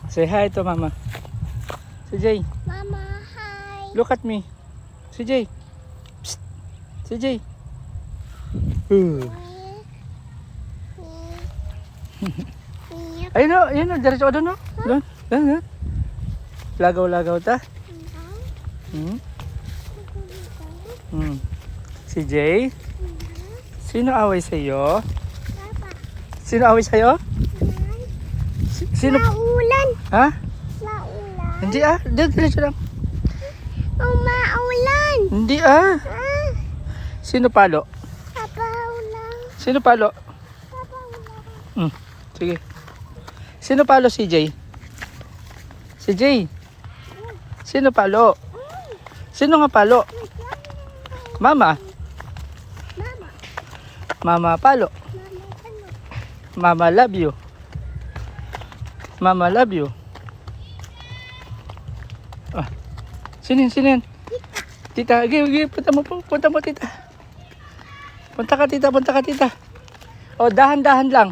Say hi to mama. CJ, Mama, hi. look at me. CJ. Psst. CJ. Ayun o, ayun o, diretso ka doon o. Doon, doon. Lagaw-lagaw ta. CJ, sino away sa'yo? Papa, Sino away sa'yo? Sino? maulan. Ha? Maulan. Hindi ah, diretso lang. Oh, maulan. Hindi ah. Ah, Sino palo? Papa, ulan. Sino palo? Papa, ulan. Sige. Sino palo, CJ? CJ? Sino palo? Sino nga palo? Mama? Mama, Mama palo. mama, Mama love you. Mama love you. Ah. Sinin, sinin. Tita, gigi, punta mo tita. Punta ka tita. Oh, dahan-dahan lang.